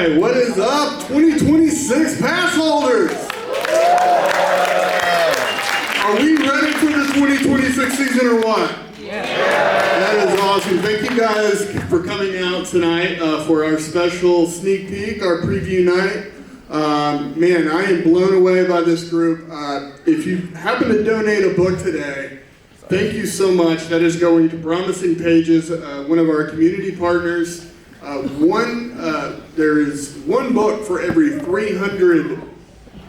right, what is up, 2026 pass holders? Are we ready for the 2026 season or what? Yeah. That is awesome. Thank you guys for coming out tonight for our special sneak peek, our preview night. Man, I am blown away by this group. If you happen to donate a book today, thank you so much. That is going to Promising Pages, one of our community partners. There is one book for every 300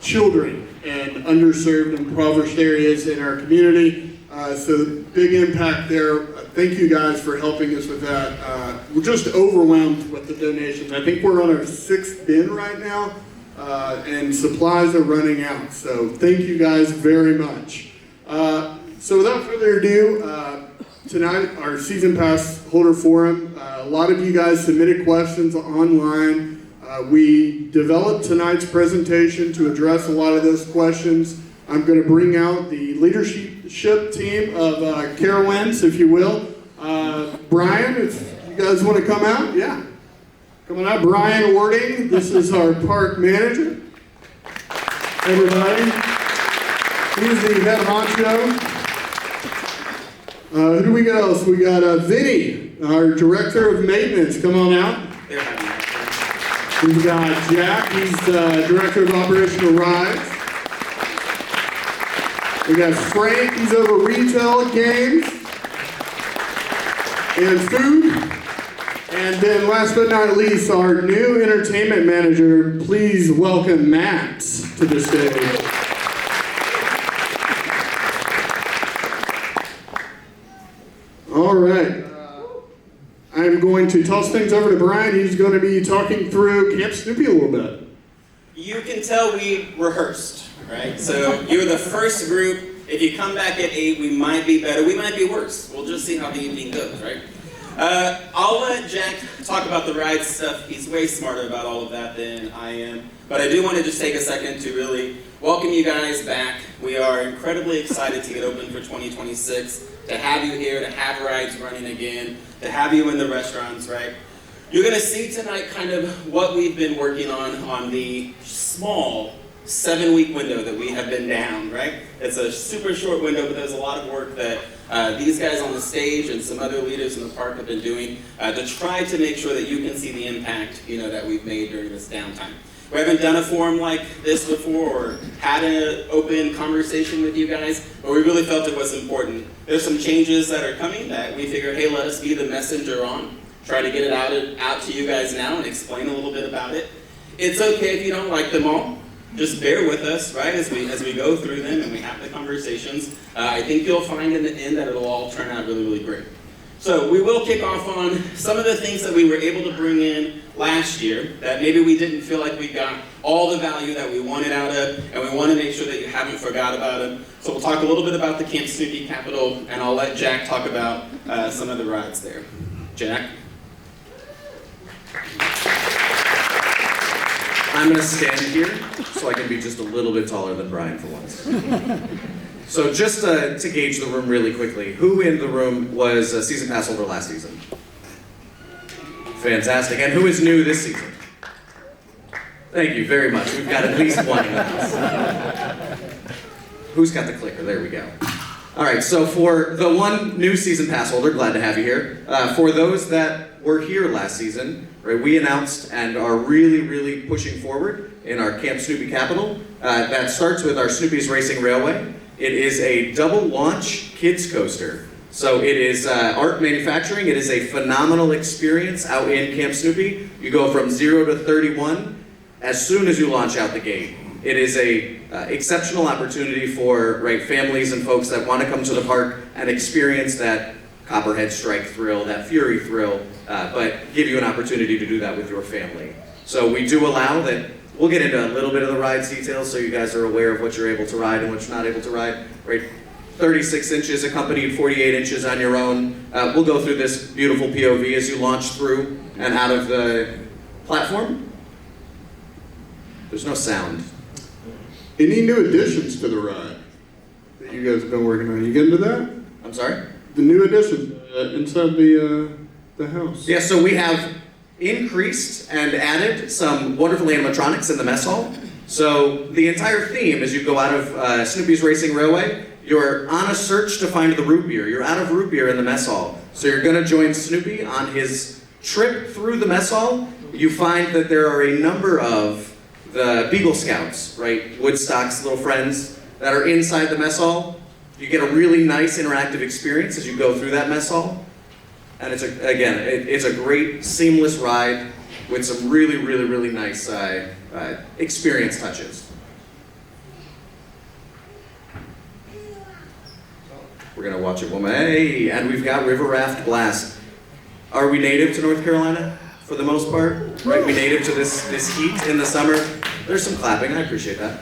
children in underserved and impoverished areas in our community. So big impact there. Thank you guys for helping us with that. We're just overwhelmed with the donations. I think we're on our 6th bin right now, and supplies are running out. So thank you guys very much. So without further ado, tonight our Season Pass Holder Forum. A lot of you guys submitted questions online. We developed tonight's presentation to address a lot of those questions. I'm going to bring out the leadership team of Carowinds, if you will. Brian, if you guys want to come out, yeah. Come on out, Brian Oerding. This is our park manager. Everybody. He's the head honcho. Who do we got else? We got Vinny, our director of maintenance. Come on out. We've got Jack, he's director of operational rides. We got Frank, he's over retail games and food. And then last but not least, our new entertainment manager. Please welcome Matt to the stage. All right. I'm going to toss things over to Brian. He's going to be talking through Camp Snoopy a little bit. You can tell we rehearsed, right? So you're the first group. If you come back at 8, we might be better. We might be worse. We'll just see how the evening goes, right? I'll let Jack talk about the ride stuff. He's way smarter about all of that than I am. But I do want to just take a second to really welcome you guys back. We are incredibly excited to get open for 2026, to have you here, to have rides running again, to have you in the restaurants, right? You're going to see tonight kind of what we've been working on the small 7-week window that we have been down, right? It's a super short window, but there's a lot of work that these guys on the stage and some other leaders in the park have been doing to try to make sure that you can see the impact, that we've made during this downtime. We haven't done a forum like this before or had an open conversation with you guys, but we really felt it was important. There's some changes that are coming that we figured, hey, let us be the messenger on. Try to get it out to you guys now and explain a little bit about it. It's okay if you don't like them all. Just bear with us, right, as we go through them and we have the conversations. I think you'll find in the end that it'll all turn out really, really great. So we will kick off on some of the things that we were able to bring in last year that maybe we didn't feel like we got all the value that we wanted out of, and we want to make sure that you haven't forgot about them. So we'll talk a little bit about the Camp Snoopy Capital, and I'll let Jack talk about some of the rides there. Jack? I'm going to stand here so I can be just a little bit taller than Brian for once. So just to gauge the room really quickly, who in the room was a season pass holder last season? Fantastic. And who is new this season? Thank you very much. We've got at least one in the house. Who's got the clicker? There we go. All right, so for the one new season pass holder, glad to have you here. For those that were here last season, right, we announced and are really, really pushing forward in our Camp Snoopy Capital. That starts with our Snoopy's Racing Railway. It is a double launch kids coaster. So it is art manufacturing. It is a phenomenal experience out in Camp Snoopy. You go from 0 to 31 as soon as you launch out the gate. It is a exceptional opportunity for families and folks that want to come to the park and experience that Copperhead Strike thrill, that Fury thrill, but give you an opportunity to do that with your family. So we do allow that. We'll get into a little bit of the ride's details so you guys are aware of what you're able to ride and what you're not able to ride. Right? 36 inches accompanied 48 inches on your own. We'll go through this beautiful POV as you launch through and out of the platform. There's no sound. Any new additions to the ride that you guys have been working on? You get into that? I'm sorry? The new additions inside the house. Yeah, so we have increased and added some wonderful animatronics in the mess hall. So the entire theme, as you go out of Snoopy's Racing Railway, you're on a search to find the root beer. You're out of root beer in the mess hall. So you're gonna join Snoopy on his trip through the mess hall. You find that there are a number of the Beagle Scouts, right? Woodstock's little friends that are inside the mess hall. You get a really nice interactive experience as you go through that mess hall. And it's a great seamless ride with some really nice experience touches. We're gonna watch it one more. Hey, and we've got River Raft Blast. Are we native to North Carolina for the most part? Right, we native to this heat in the summer. There's some clapping, I appreciate that.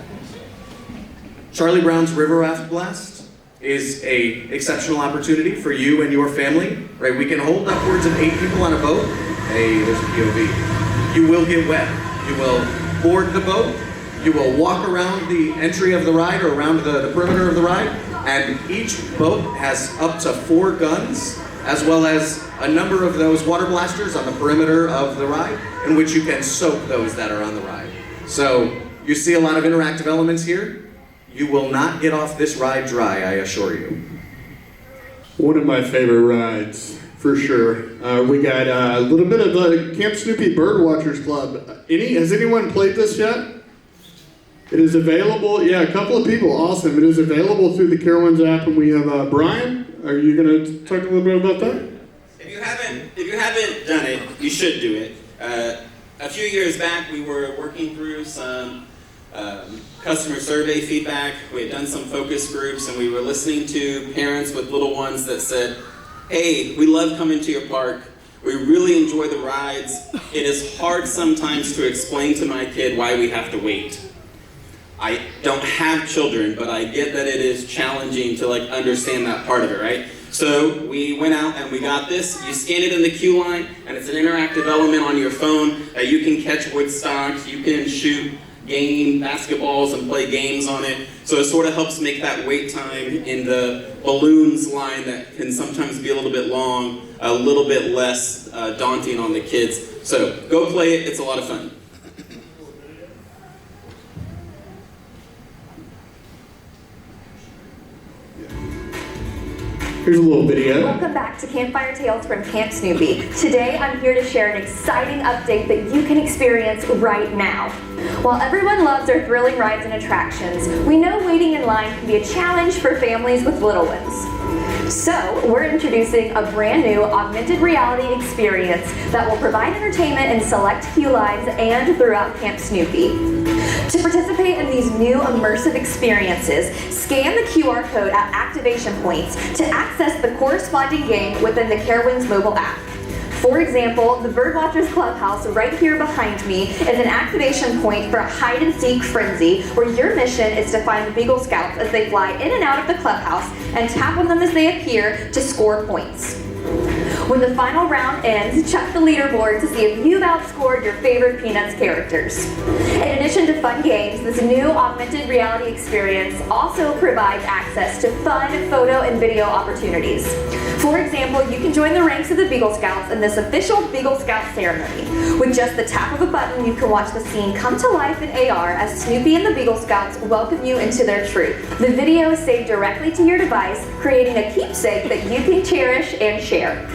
Charlie Brown's River Raft Blast is a exceptional opportunity for you and your family. Right, we can hold upwards of 8 people on a boat. Hey, there's a POV. You will get wet. You will board the boat. You will walk around the entry of the ride or around the perimeter of the ride, and each boat has up to 4 guns, as well as a number of those water blasters on the perimeter of the ride, in which you can soak those that are on the ride. So you see a lot of interactive elements here. You will not get off this ride dry, I assure you. One of my favorite rides, for sure. We got a little bit of the Camp Snoopy Birdwatchers Club. Has anyone played this yet? It is available, yeah, a couple of people, awesome. It is available through the Carowinds app, and we have Brian. Are you gonna talk a little bit about that? If you haven't done it, you should do it. A few years back, we were working through some customer survey feedback. We had done some focus groups, and we were listening to parents with little ones that said, hey, we love coming to your park. We really enjoy the rides. It is hard sometimes to explain to my kid why we have to wait. I don't have children, but I get that it is challenging to understand that part of it, right? So we went out and we got this. You scan it in the queue line, and it's an interactive element on your phone. You can catch woodstocks, you can shoot basketballs and play games on it. So it sort of helps make that wait time in the balloons line that can sometimes be a little bit long, a little bit less daunting on the kids. So go play it, it's a lot of fun. Here's a little video. Welcome back to Campfire Tales from Camp Snoopy. Today I'm here to share an exciting update that you can experience right now. While everyone loves our thrilling rides and attractions, we know waiting in line can be a challenge for families with little ones. So, we're introducing a brand new augmented reality experience that will provide entertainment in select queue lines and throughout Camp Snoopy. To participate in these new immersive experiences, scan the QR code at activation points to access the corresponding game within the Carowinds mobile app. For example, the Birdwatchers Clubhouse right here behind me is an activation point for a hide-and-seek frenzy where your mission is to find the Beagle Scouts as they fly in and out of the clubhouse and tap on them as they appear to score points. When the final round ends, check the leaderboard to see if you've outscored your favorite Peanuts characters. In addition to fun games, this new augmented reality experience also provides access to fun photo and video opportunities. For example, you can join the ranks of the Beagle Scouts in this official Beagle Scout ceremony. With just the tap of a button, you can watch the scene come to life in AR as Snoopy and the Beagle Scouts welcome you into their troop. The video is saved directly to your device, creating a keepsake that you can cherish and share.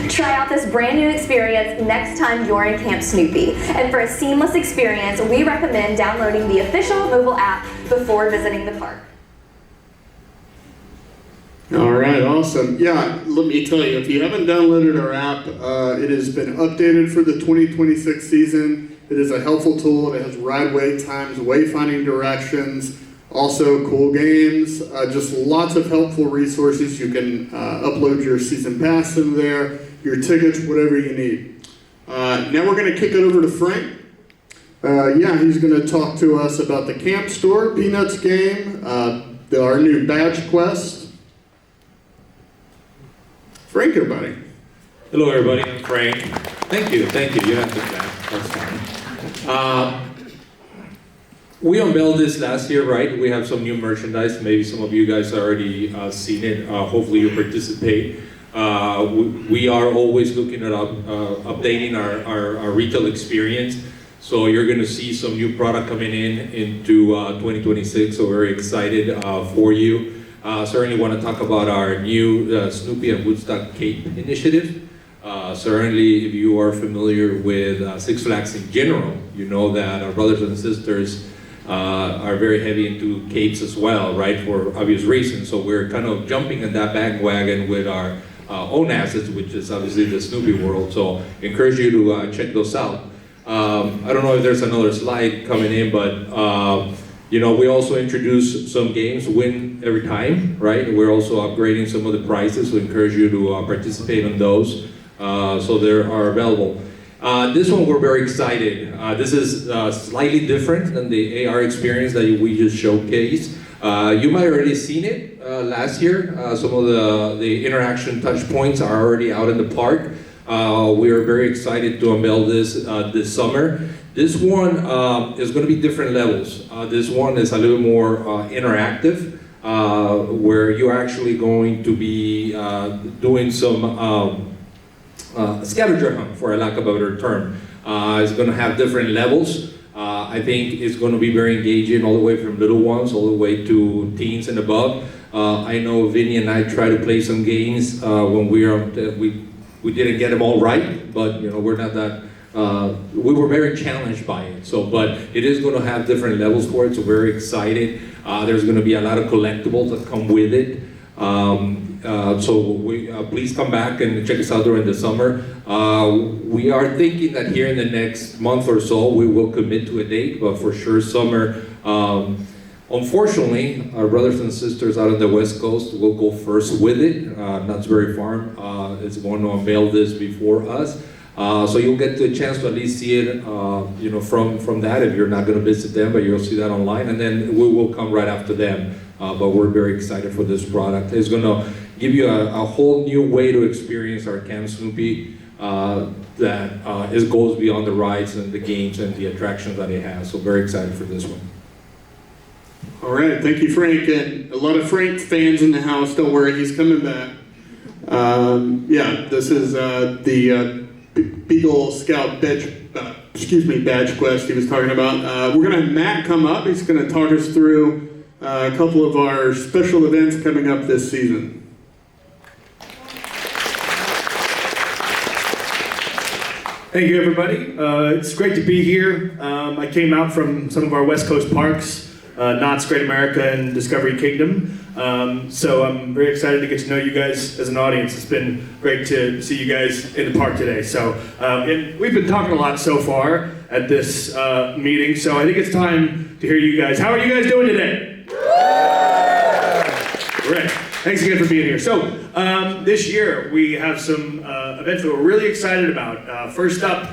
Try out this brand new experience next time you're in Camp Snoopy. And for a seamless experience, we recommend downloading the official mobile app before visiting the park. All right, awesome. Yeah, let me tell you, if you haven't downloaded our app, it has been updated for the 2026 season. It is a helpful tool. It has ride wait times, wayfinding directions, also cool games, just lots of helpful resources. You can upload your season pass in there, your tickets, whatever you need. Now we're going to kick it over to Frank. He's going to talk to us about the Camp Store, Peanuts game, our new badge quest. Frank, everybody. Hello, everybody. I'm Frank. Thank you. You have to clap. That's fine. We unveiled this last year, right? We have some new merchandise. Maybe some of you guys already seen it. Hopefully you participate. We are always looking at updating our retail experience. So you're going to see some new product coming into 2026. So we're excited for you. Certainly want to talk about our new Snoopy and Woodstock Cape initiative. Certainly, if you are familiar with Six Flags in general, you know that our brothers and sisters are very heavy into capes as well, right? For obvious reasons. So we're kind of jumping in that bandwagon with our own assets, which is obviously the Snoopy world. So encourage you to check those out. I don't know if there's another slide coming in, but you know, we also introduced some games, win every time, right? We're also upgrading some of the prizes, so encourage you to participate in those. So they are available. This one we're very excited. This is slightly different than the AR experience that we just showcased. You might have already seen it last year. Some of the interaction touch points are already out in the park. We are very excited to unveil this summer. This one is going to be different levels. This one is a little more interactive, where you're actually going to be doing some scavenger hunt, for a lack of a better term. It's going to have different levels. I think it's going to be very engaging, all the way from little ones all the way to teens and above. I know Vinny and I try to play some games when we didn't get them all right, but you know, we're not that. We were very challenged by it. So, but it is going to have different levels for it. So very excited. There's going to be a lot of collectibles that come with it. So please come back and check us out during the summer. We are thinking that here in the next month or so, we will commit to a date, but for sure summer. Unfortunately, our brothers and sisters out on the West Coast will go first with it. Knott's Berry Farm is going to unveil this before us. So you'll get a chance to at least see it, you know, from that if you're not going to visit them, but you'll see that online, and then we will come right after them. But we're very excited for this product. It's going to give you a whole new way to experience our Camp Snoopy that goes beyond the rides and the games and the attractions that it has. So very excited for this one. All right, thank you, Frank. And a lot of Frank fans in the house. Don't worry, he's coming back. Yeah, this is the Beagle Scout badge quest he was talking about. We're going to have Matt come up. He's going to talk us through a couple of our special events coming up this season. Thank you, everybody. It's great to be here. I came out from some of our West Coast parks, Knott's Great America and Discovery Kingdom. So I'm very excited to get to know you guys as an audience. It's been great to see you guys in the park today. So and we've been talking a lot so far at this meeting, so I think it's time to hear you guys. How are you guys doing today? Great. Thanks again for being here. So this year we have some events that we're really excited about. First up,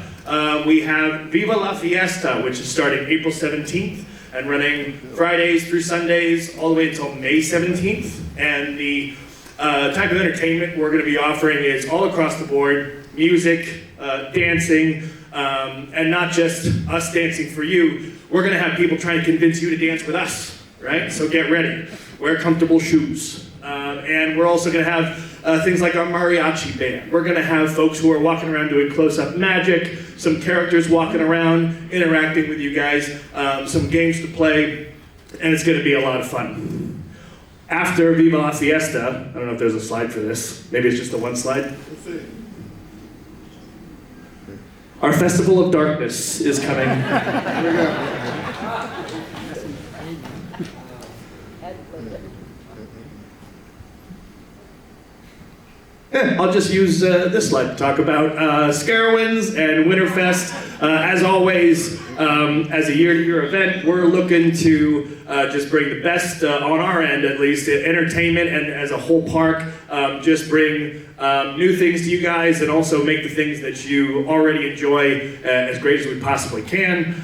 we have Viva La Fiesta, which is starting April 17th. And running Fridays through Sundays all the way until May 17th. And the type of entertainment we're going to be offering is all across the board: music, dancing, and not just us dancing for you. We're going to have people trying to convince you to dance with us, right? So get ready. Wear comfortable shoes. And we're also going to have things like our mariachi band. We're going to have folks who are walking around doing close-up magic, some characters walking around, interacting with you guys, some games to play, and it's going to be a lot of fun. After Viva La Fiesta, I don't know if there's a slide for this. Maybe it's just the one slide. Our Festival of Darkness is coming. Here we go. I'll just use this slide to talk about Carowinds and Winterfest. As always, as a year-to-year event, we're looking to just bring the best, on our end at least, entertainment, and as a whole park, just bring new things to you guys and also make the things that you already enjoy as great as we possibly can.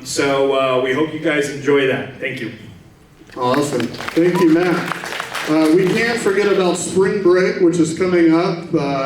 So we hope you guys enjoy that. Thank you. Awesome. Thank you, Matt. We can't forget about spring break, which is coming up.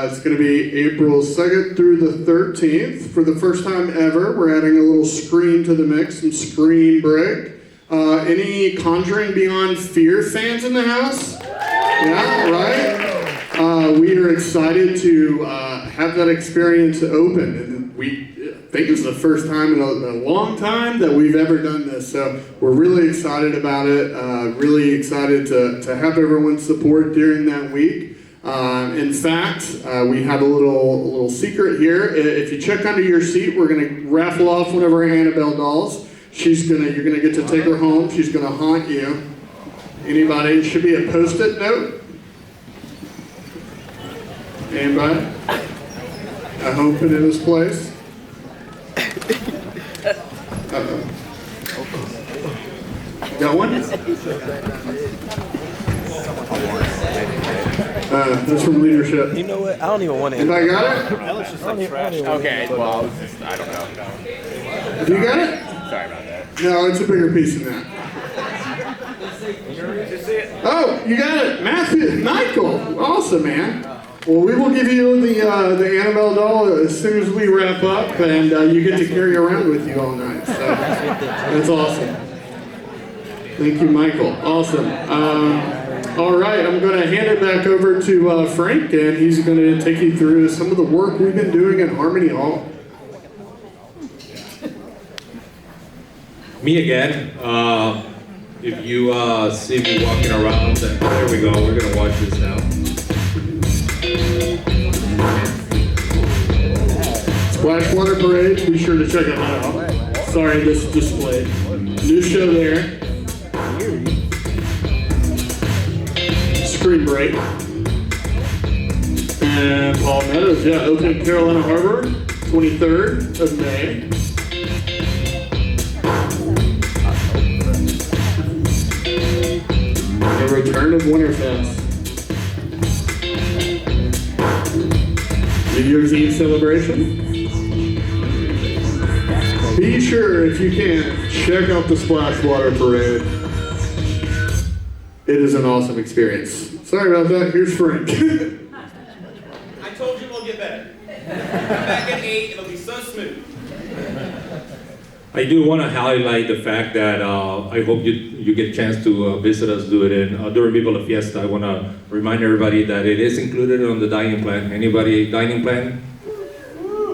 It's going to be April 2nd through the 13th. For the first time ever, we're adding a little screen to the mix, some screen break. Any Conjuring Beyond Fear fans in the house? Yeah, right? We are excited to have that experience open, and we think it's the first time in a long time that we've ever done this. So we're really excited about it. Really excited to have everyone's support during that week. In fact, we have a little secret here. If you check under your seat, we're going to raffle off one of our Annabelle dolls. You're gonna get to take her home. She's gonna haunt you. Anybody? It should be a Post-it note. Anybody? I hope it in this place. Uh-oh. Got one? That's from leadership. You know what? I don't even want to. Anybody got it? Okay, well, I don't know. Do you got it? Sorry about that. No, it's a bigger piece than that. Oh, you got it, Michael. Awesome, man. Well, we will give you the Annabelle doll as soon as we wrap up, and you get to carry around with you all night. So that's awesome. Thank you, Michael. Awesome. All right, I'm going to hand it back over to Frank, and he's going to take you through some of the work we've been doing at Harmony Hall. Me again. If you see me walking around, there we go. We're gonna watch this now. Splash Water Parade. Be sure to check it out. Sorry, this is displayed. New show there. Spring break. And Paul Meadows, yeah, opening Carolina Harbor, 23rd of May. The return of Winterfest. New Year's Eve celebration. Be sure, if you can, check out the Splash Water Parade. It is an awesome experience. Sorry about that, here's Frank. I told you we'll get better. Come back at 8, it'll be so smooth. I do want to highlight the fact that I hope you get a chance to visit us during Viva La Fiesta. I want to remind everybody that it is included on the dining plan. Anybody dining plan?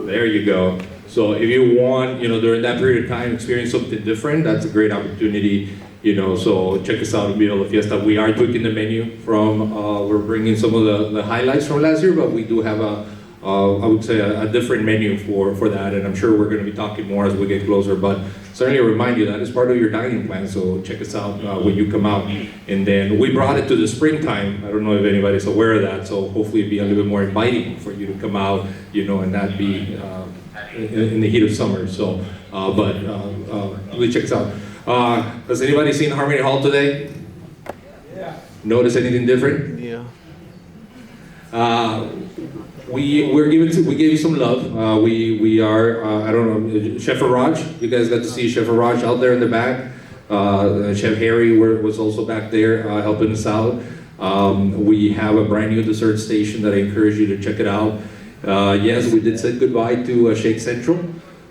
There you go. So if you want, during that period of time, experience something different, that's a great opportunity. So check us out at Viva La Fiesta. We are tweaking the menu we're bringing some of the highlights from last year, but we do have I would say a different menu for that, and I'm sure we're going to be talking more as we get closer, but certainly remind you that is part of your dining plan, so check us out when you come out. And then we brought it to the springtime. I don't know if anybody's aware of that, so hopefully it'll be a little bit more inviting for you to come out, and not be in the heat of summer. So, really check us out. Has anybody seen Harmony Hall today? Yeah. Notice anything different? Yeah. We gave you some love. We are I don't know, Chef Raj. You guys got to see Chef Raj out there in the back. Chef Harry was also back there helping us out. We have a brand new dessert station that I encourage you to check it out. Yes, we did say goodbye to Shake Central,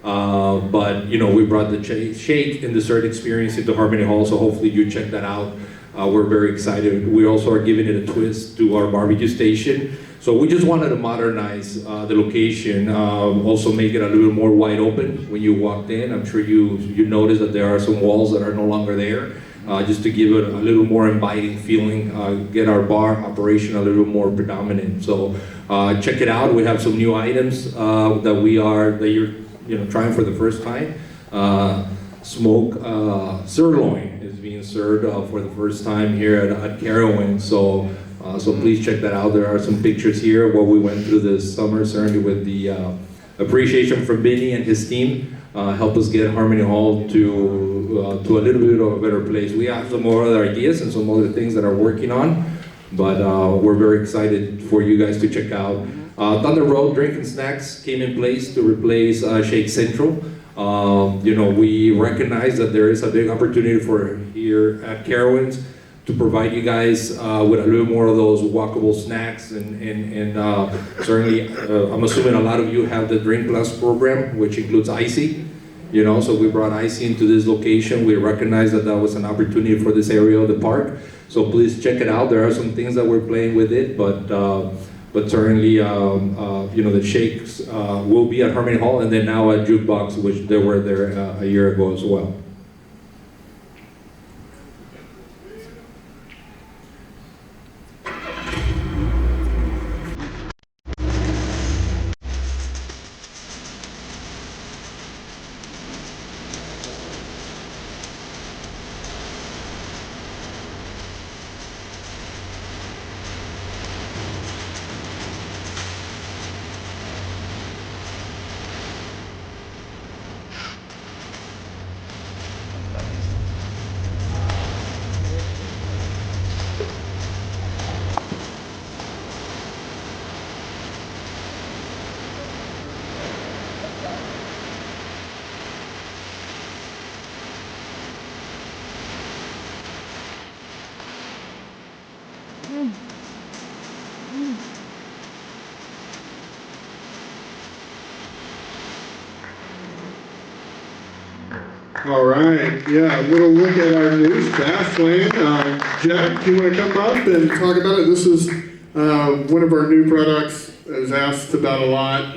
but we brought the shake and dessert experience into Harmony Hall, so hopefully you check that out. We're very excited. We also are giving it a twist to our barbecue station. So we just wanted to modernize the location, also make it a little more wide open when you walked in. I'm sure you noticed that there are some walls that are no longer there, just to give it a little more inviting feeling, get our bar operation a little more predominant. So check it out. We have some new items that you're trying for the first time. Smoked sirloin is being served for the first time here at Carowinds. So please check that out. There are some pictures here of what we went through this summer, certainly with the appreciation from Benny and his team. Help us get Harmony Hall to a little bit of a better place. We have some more other ideas and some other things that are working on, but we're very excited for you guys to check out. Thunder Road Drink and Snacks came in place to replace Shake Central. We recognize that there is a big opportunity for here at Carowinds to provide you guys with a little more of those walkable snacks, and certainly I'm assuming a lot of you have the Drink Plus program, which includes Icy. So we brought Icy into this location. We recognize that was an opportunity for this area of the park. So please check it out. There are some things that we're playing with it, but certainly, you know, the shakes will be at Harmony Hall, and then now at Jukebox, which they were there a year ago as well. All right, yeah, a little look at our news fast lane. Jack, you want to come up and talk about it? This is one of our new products. It was asked about a lot.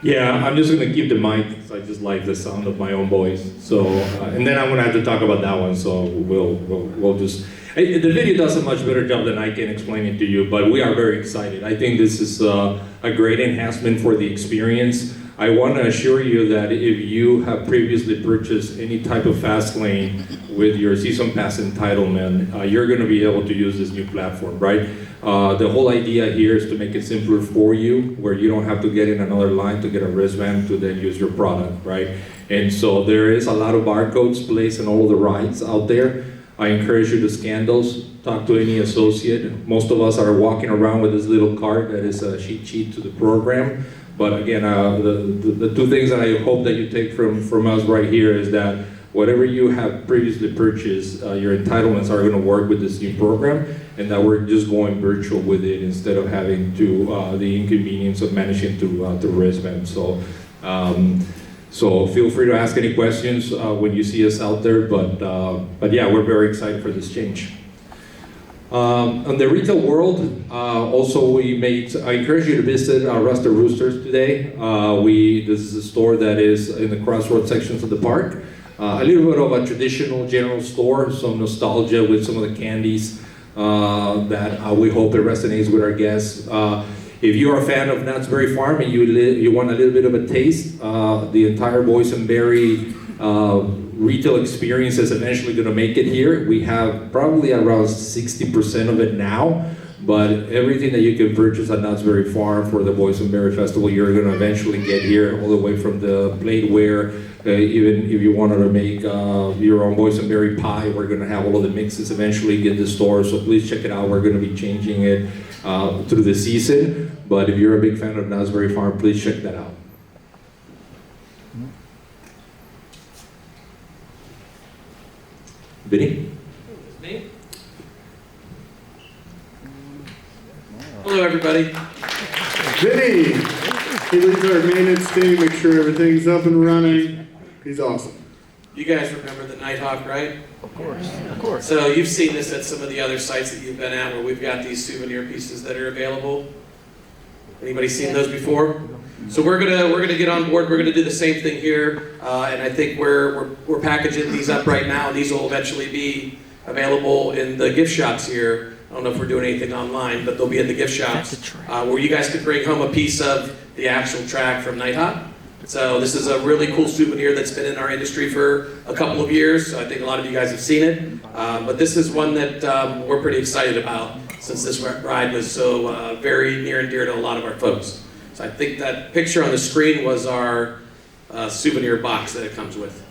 Yeah, I'm just gonna keep the mic. So I just like the sound of my own voice. So, and then I'm gonna have to talk about that one. So we'll just. The video does a much better job than I can explain it to you. But we are very excited. I think this is a great enhancement for the experience. I want to assure you that if you have previously purchased any type of fast lane with your season pass entitlement, you're going to be able to use this new platform, right? The whole idea here is to make it simpler for you, where you don't have to get in another line to get a wristband to then use your product, right? And so there is a lot of barcodes placed in all of the rides out there. I encourage you to scan those, talk to any associate. Most of us are walking around with this little card that is a cheat sheet to the program. But again, the two things that I hope that you take from us right here is that whatever you have previously purchased, your entitlements are going to work with this new program, and that we're just going virtual with it instead of having to the inconvenience of managing to wristband. So, so feel free to ask any questions when you see us out there. But yeah, we're very excited for this change. On the retail world, also I encourage you to visit Rusted Roosters today. This is a store that is in the crossroad sections of the park. A little bit of a traditional general store, some nostalgia with some of the candies that we hope it resonates with our guests. If you are a fan of Knott's Berry Farm and you want a little bit of a taste, the entire boysenberry retail experience is eventually going to make it here. We have probably around 60% of it now, but everything that you can purchase at Knott's Berry Farm for the Boysenberry Festival, you're going to eventually get here, all the way from the plateware. Even if you wanted to make your own boysenberry pie, we're going to have all of the mixes eventually get the store, so please check it out. We're going to be changing it through the season, but if you're a big fan of Knott's Berry Farm, please check that out. Vinny? Me? Hello, everybody. Vinny, he leads our maintenance team, make sure everything's up and running. He's awesome. You guys remember the Nighthawk, right? Of course. So you've seen this at some of the other sites that you've been at, where we've got these souvenir pieces that are available. Anybody seen those before? So we're gonna get on board. We're gonna do the same thing here, and I think we're packaging these up right now. These will eventually be available in the gift shops here. I don't know if we're doing anything online, but they'll be in the gift shops where you guys could bring home a piece of the actual track from Nighthawk. So this is a really cool souvenir that's been in our industry for a couple of years. So I think a lot of you guys have seen it, but this is one that we're pretty excited about, since this ride was so very near and dear to a lot of our folks. So I think that picture on the screen was our souvenir box that it comes with.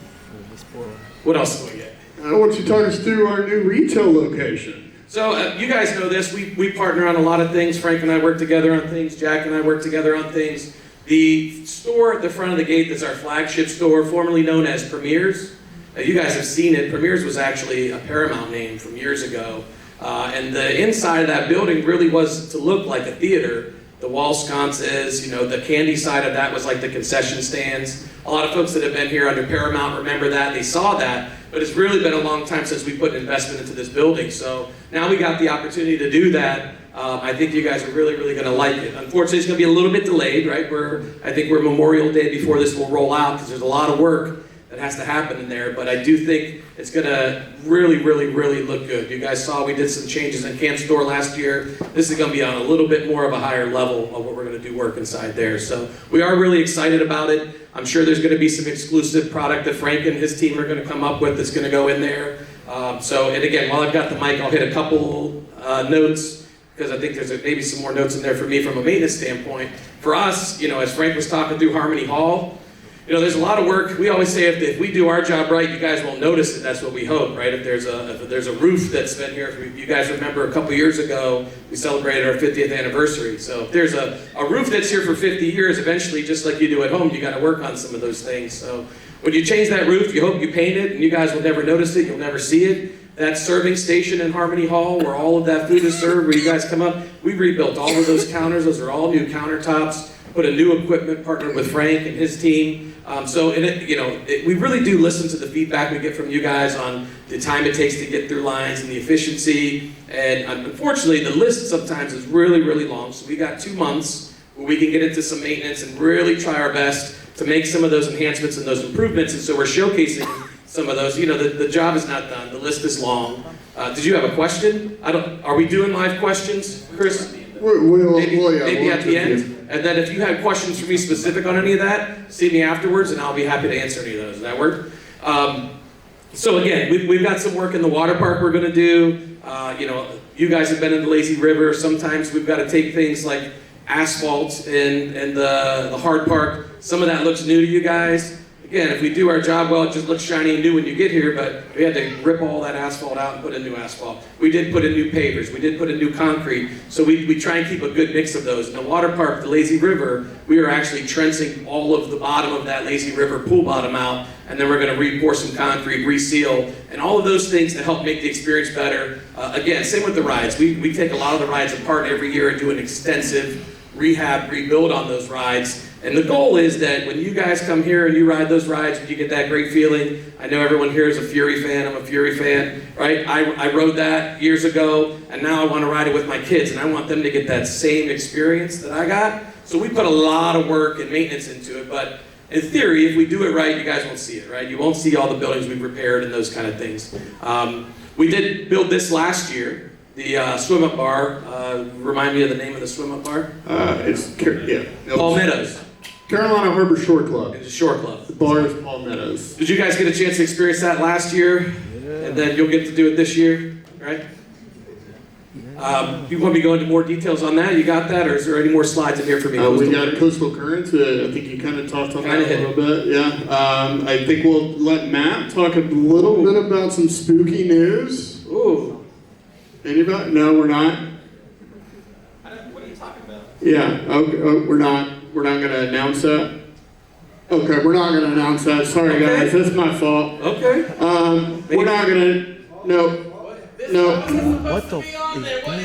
What else do we get? I want you to talk us through our new retail location. So you guys know this, we partner on a lot of things. Frank and I work together on things, Jack and I work together on things. The store at the front of the gate that's our flagship store, formerly known as Premier's. You guys have seen it. Premier's was actually a Paramount name from years ago. And the inside of that building really was to look like a theater. The wall sconces, you know, the candy side of that was like the concession stands. A lot of folks that have been here under Paramount remember that, they saw that, but it's really been a long time since we put an investment into this building. So now we got the opportunity to do that. I think you guys are really, really going to like it. Unfortunately, it's going to be a little bit delayed, right? I think we're Memorial Day before this will roll out because there's a lot of work that has to happen in there, but I do think it's going to really, really, really look good. You guys saw we did some changes in Camp Store last year. This is going to be on a little bit more of a higher level of what we're going to do work inside there. So we are really excited about it. I'm sure there's going to be some exclusive product that Frank and his team are going to come up with that's going to go in there. And again, while I've got the mic, I'll hit a couple notes, because I think there's maybe some more notes in there for me from a maintenance standpoint. For us, as Frank was talking through Harmony Hall, there's a lot of work. We always say if we do our job right, you guys won't notice it. That's what we hope, right? If there's a roof that's been here, if you guys remember a couple years ago, we celebrated our 50th anniversary. So if there's a roof that's here for 50 years, eventually, just like you do at home, you got to work on some of those things. So when you change that roof, you hope you paint it, and you guys will never notice it. You'll never see it. That serving station in Harmony Hall, where all of that food is served, where you guys come up, we rebuilt all of those counters. Those are all new countertops. Put a new equipment, partnered with Frank and his team. We really do listen to the feedback we get from you guys on the time it takes to get through lines and the efficiency. And unfortunately, the list sometimes is really, really long. So we got 2 months where we can get into some maintenance and really try our best to make some of those enhancements and those improvements. And so we're showcasing some of those. The job is not done. The list is long. Did you have a question? Are we doing live questions, Chris? Maybe at the end. And then if you have questions for me specific on any of that, see me afterwards and I'll be happy to answer any of those. Does that work? So again, we've got some work in the water park we're going to do. You guys have been in the lazy river. Sometimes we've got to take things like asphalt in the hard park. Some of that looks new to you guys. Again, if we do our job well, it just looks shiny and new when you get here, but we had to rip all that asphalt out and put in new asphalt. We did put in new pavers. We did put in new concrete. So we try and keep a good mix of those. In the water park, the lazy river, we are actually trenching all of the bottom of that lazy river pool bottom out, and then we're going to re-pour some concrete, reseal, and all of those things to help make the experience better. Again, same with the rides. We take a lot of the rides apart every year and do an extensive rehab, rebuild on those rides. And the goal is that when you guys come here and you ride those rides and you get that great feeling, I know everyone here is a Fury fan, I'm a Fury fan, right? I rode that years ago, and now I want to ride it with my kids, and I want them to get that same experience that I got. So we put a lot of work and maintenance into it, but in theory, if we do it right, you guys won't see it, right? You won't see all the buildings we've repaired and those kind of things. We did build this last year. The swim-up bar, remind me of the name of the swim-up bar? Palmettos. Carolina Harbor Shore Club. It's a shore club. The bar is Palmettos. Did you guys get a chance to experience that last year? Yeah. And then you'll get to do it this year, right? You want me to go into more details on that? You got that, or is there any more slides in here for me? We got Coastal Currents. I think you kind of talked on that a little bit. Yeah. I think we'll let Matt talk a little bit about some spooky news. Ooh. Anybody? No, we're not. What are you talking about? Yeah. Okay. We're not going to announce that. Okay, we're not going to announce that. Sorry, guys. That's my fault. Okay. We're not going to. No.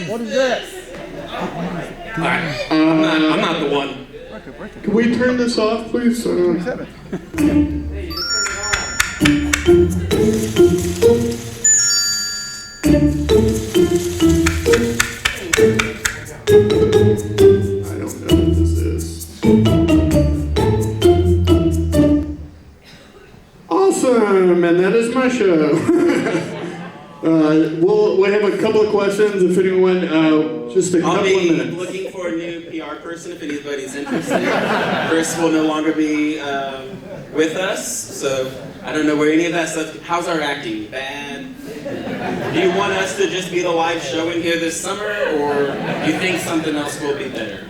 What is that? All right. I'm not the one. Can we turn this off, please? I don't know what this is. Awesome, and that is my show. We'll have a couple of questions if anyone, just a couple of minutes. I'll be looking for a new PR person if anybody's interested. Chris will no longer be with us, so I don't know where any of that stuff. How's our acting? Bad? Do you want us to just be the live show in here this summer, or do you think something else will be better?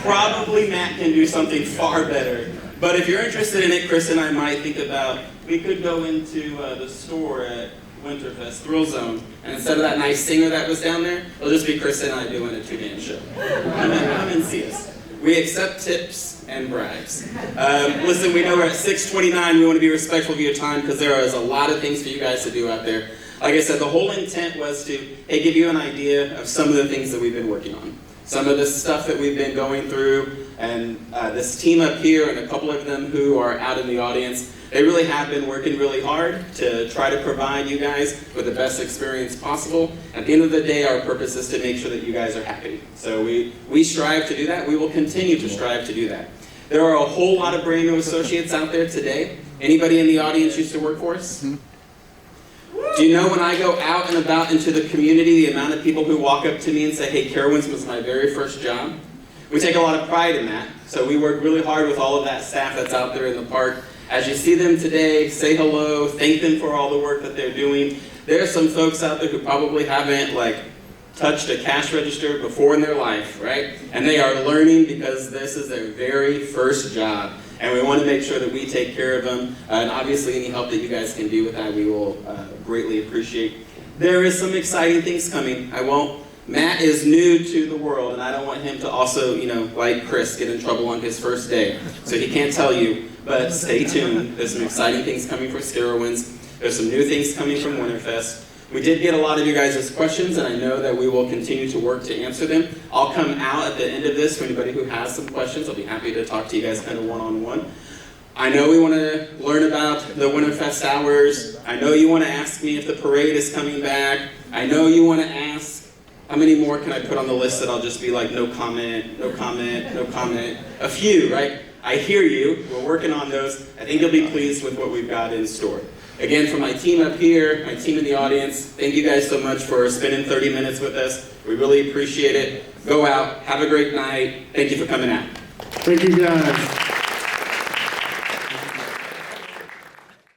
Probably Matt can do something far better. But if you're interested in it, Chris and I might think about, we could go into the store at Winterfest, Thrill Zone, and instead of that nice singer that was down there, it'll just be Chris and I doing a two-man show. Come and see us. We accept tips and bribes. Listen, we know we're at 6:29. We want to be respectful of your time because there is a lot of things for you guys to do out there. Like I said, the whole intent was to give you an idea of some of the things that we've been working on. Some of the stuff that we've been going through, and this team up here and a couple of them who are out in the audience, They really have been working really hard to try to provide you guys with the best experience possible. At the end of the day, our purpose is to make sure that you guys are happy. So we strive to do that. We will continue to strive to do that. There are a whole lot of brand new associates out there today. Anybody in the audience used to work for us? Do you know when I go out and about into the community, the amount of people who walk up to me and say, hey, Carowinds was my very first job? We take a lot of pride in that. So we work really hard with all of that staff that's out there in the park. As you see them today, say hello, thank them for all the work that they're doing. There are some folks out there who probably haven't touched a cash register before in their life, right? And they are learning because this is their very first job. And we want to make sure that we take care of them. And obviously any help that you guys can do with that, we will greatly appreciate. There is some exciting things coming. Matt is new to the world, and I don't want him to also, like Chris, get in trouble on his first day. So he can't tell you, but stay tuned. There's some exciting things coming for Carowinds. There's some new things coming from Winterfest. We did get a lot of you guys' questions, and I know that we will continue to work to answer them. I'll come out at the end of this for anybody who has some questions. I'll be happy to talk to you guys kind of one-on-one. I know we want to learn about the Winterfest hours. I know you want to ask me if the parade is coming back. I know you want to ask, how many more can I put on the list that I'll just be like, no comment, no comment, no comment? A few, right? I hear you. We're working on those. I think you'll be pleased with what we've got in store. Again, for my team up here, my team in the audience, thank you guys so much for spending 30 minutes with us. We really appreciate it. Go out, have a great night. Thank you for coming out. Thank you guys.